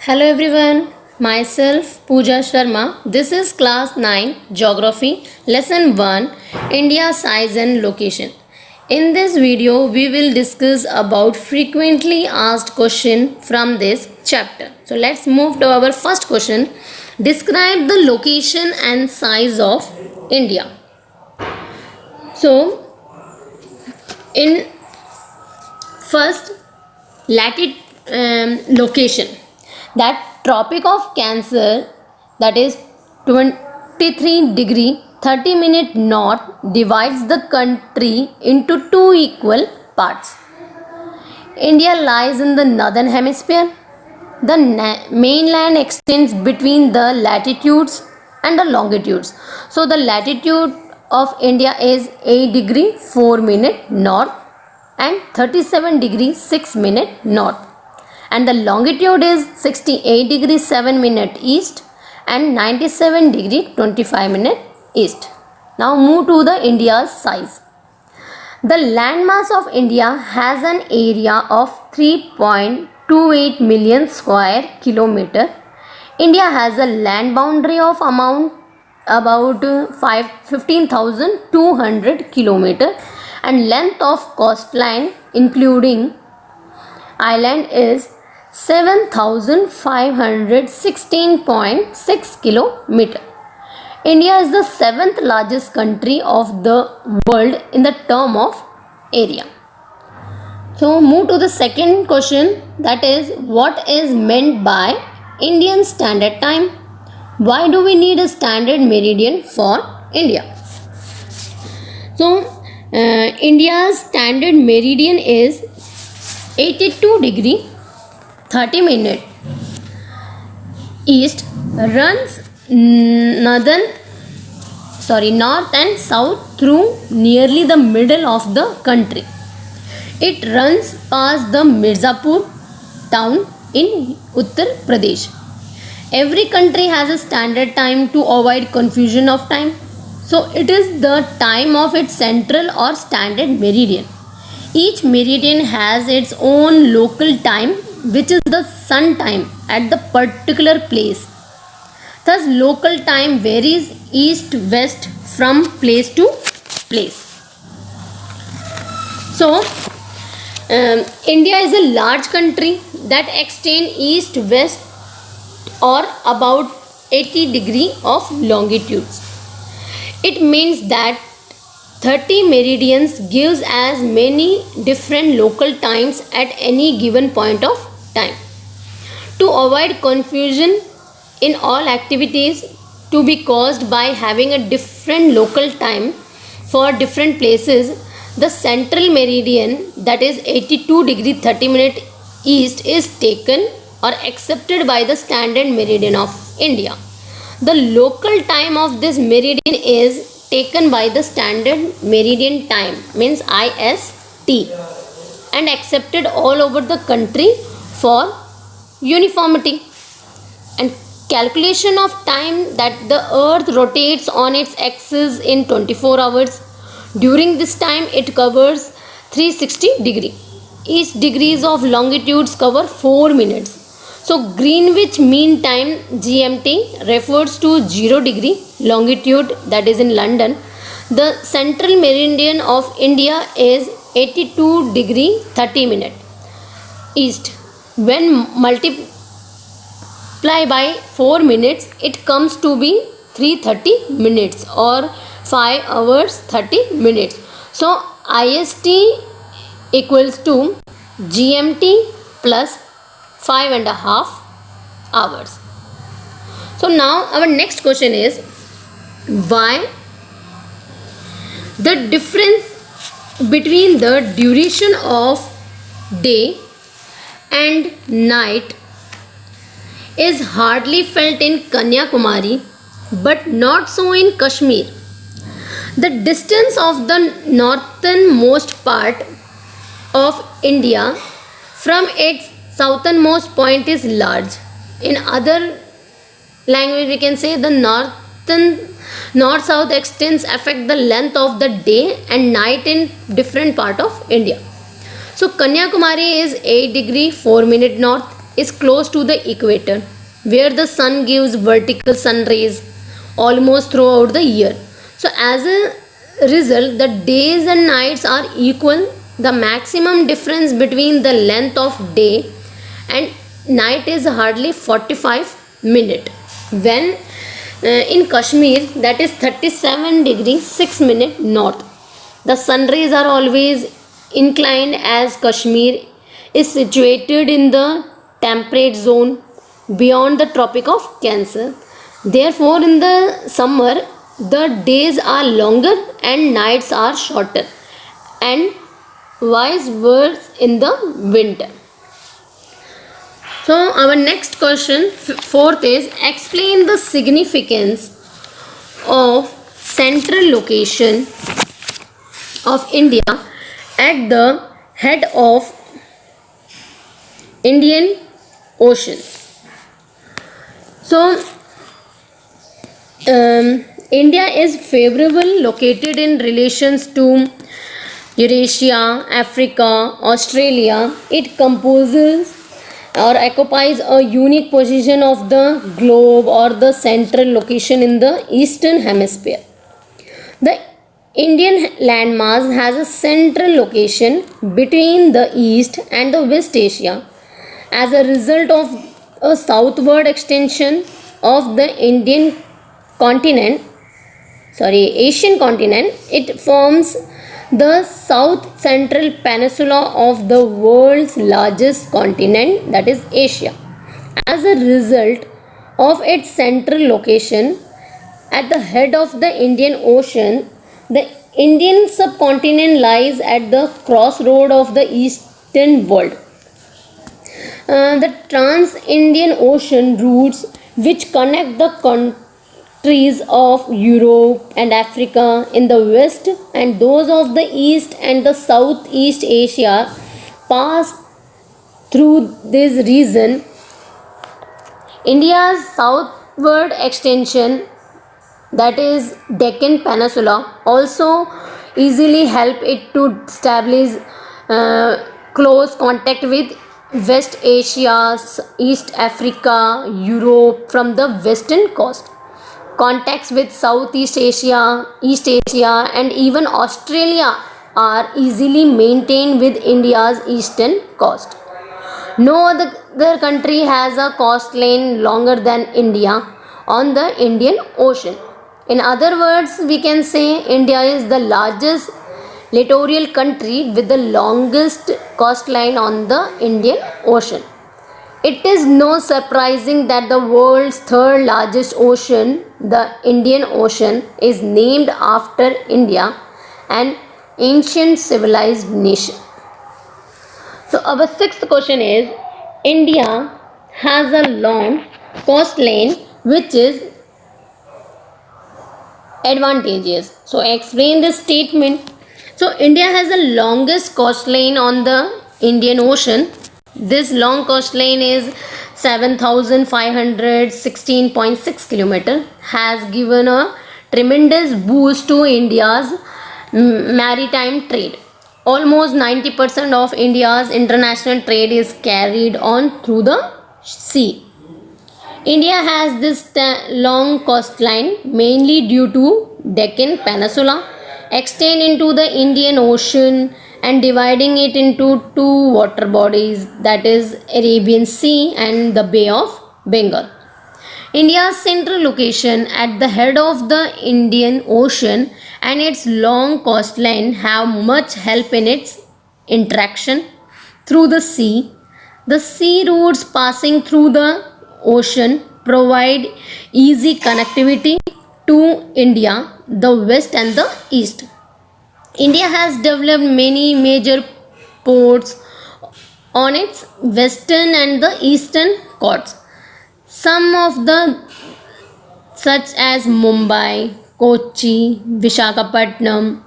Hello everyone, myself Pooja Sharma. This is class 9 Geography lesson 1 India size and location. In this video we will discuss about frequently asked question from this chapter. So let's move to our first question. Describe the location and size of India. So in first location, that Tropic of Cancer, that is 23 degree 30 minute north, divides the country into two equal parts. India lies in the northern hemisphere. The mainland extends between the latitudes and the longitudes. So the latitude of India is 8 degree 4 minute north and 37 degree 6 minute north, and the longitude is 68 degree 7 minute east and 97 degree 25 minute east. Now move to the India's size. The landmass of India has an area of 3.28 million square kilometer. India has a land boundary of about 15,200 kilometer, and length of coastline including island is 7,516.6 kilometer. India is the 7th largest country of the world in the term of area. So move to the second question, that is what is meant by Indian Standard Time? Why do we need a standard meridian for India? So India's standard meridian is 82 degree 30 minute east, runs north and south through nearly the middle of the country. It runs past the Mirzapur town in Uttar Pradesh. Every country has a standard time to avoid confusion of time. So it is the time of its central or standard meridian. Each meridian has its own local time, which is the sun time at the particular place. Thus, local time varies east-west from place to place. So, India is a large country that extends east-west or about 80 degree of longitudes. It means that 30 meridians gives as many different local times at any given point of time. To avoid confusion in all activities to be caused by having a different local time for different places, the central meridian, that is 82 degree 30 minute east, is taken or accepted by the standard meridian of India. The local time of this meridian is taken by the standard meridian time, means IST, and accepted all over the country for uniformity. And calculation of time, that the earth rotates on its axis in 24 hours. During this time it covers 360 degree. Each degrees of longitudes cover 4 minutes. So Greenwich Mean Time GMT refers to 0 degree longitude, that is in London. The central meridian of India is 82 degree 30 minute east. When multiply by 4 minutes, it comes to be 330 minutes or 5 hours 30 minutes. So IST equals to GMT plus 5.5 hours. So now our next question is, why the difference between the duration of day and night is hardly felt in Kanyakumari but not so in Kashmir. The distance of the northernmost part of India from its southernmost point is large. In other language we can say the north-south extents affect the length of the day and night in different part of India. So Kanyakumari is 8 degree 4 minute north, is close to the equator, where the sun gives vertical sun rays almost throughout the year. So, as a result, the days and nights are equal. The maximum difference between the length of day and night is hardly 45 minutes. When in Kashmir, that is 37 degrees 6 minutes north, the sun rays are always inclined, as Kashmir is situated in the temperate zone beyond the Tropic of Cancer. Therefore, in the summer, the days are longer and nights are shorter, and vice versa in the winter. So, our next question, fourth, is explain the significance of central location of India at the head of Indian Ocean. So, India is favorable located in relations to Eurasia, Africa, Australia. It composes or occupies a unique position of the globe or the central location in the eastern hemisphere. The Indian landmass has a central location between the East and the West Asia. As a result of a southward extension of the Asian continent, it forms the south central peninsula of the world's largest continent, that is Asia. As a result of its central location at the head of the Indian Ocean, the Indian subcontinent lies at the crossroad of the eastern world. The trans-Indian Ocean routes, which connect the countries of Europe and Africa in the west and those of the East and the Southeast Asia, pass through this region. India's southward extension, that is Deccan Peninsula, also easily help it to establish close contact with West Asia, East Africa, Europe from the western coast. Contacts with Southeast Asia, East Asia, and even Australia are easily maintained with India's eastern coast. No other country has a coastline longer than India on the Indian Ocean. In other words, we can say India is the largest littoral country with the longest coastline on the Indian Ocean. It is no surprising that the world's third largest ocean, the Indian Ocean, is named after India, an ancient civilized nation. So our sixth question is, India has a long coastline which is advantageous. So explain this statement. So India has the longest coastline on the Indian Ocean. This long coastline is 7,516.6 km, has given a tremendous boost to India's maritime trade. Almost 90% of India's international trade is carried on through the sea. India has this long coastline mainly due to Deccan Peninsula extend into the Indian Ocean and dividing it into two water bodies, that is Arabian Sea and the Bay of Bengal. India's central location at the head of the Indian Ocean and its long coastline have much help in its interaction through the sea. The sea routes passing through the ocean provide easy connectivity to India, the west and the east. India has developed many major ports on its western and the eastern coasts. Some of the such as Mumbai, Kochi, Visakhapatnam,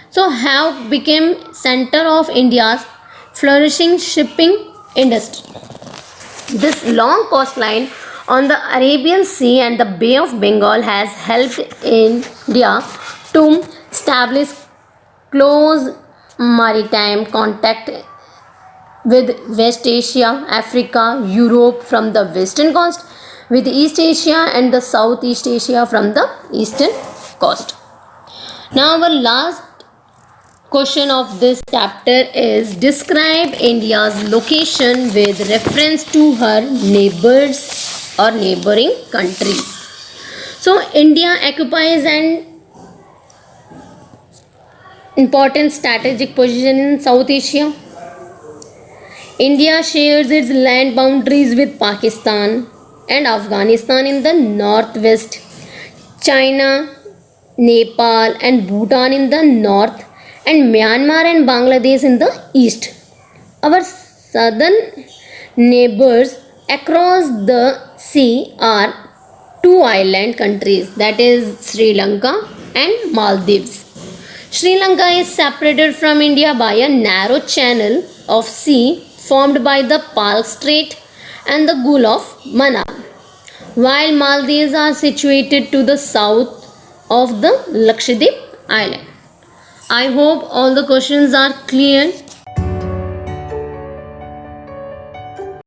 so have become center of India's flourishing shipping industry. This long coastline on the Arabian Sea and the Bay of Bengal has helped India to establish close maritime contact with West Asia, Africa, Europe from the western coast, with East Asia and the Southeast Asia from the eastern coast. Now our last question of this chapter is describe India's location with reference to her neighbors or neighboring countries. So India occupies an important strategic position in South Asia. India shares its land boundaries with Pakistan and Afghanistan in the northwest, China, Nepal and Bhutan in the north, and Myanmar and Bangladesh in the east. Our southern neighbors across the sea are two island countries, that is Sri Lanka and Maldives. Sri Lanka is separated from India by a narrow channel of sea formed by the Palk Strait and the Gulf of Mannar, while Maldives are situated to the south of the Lakshadweep island. I hope all the questions are clear.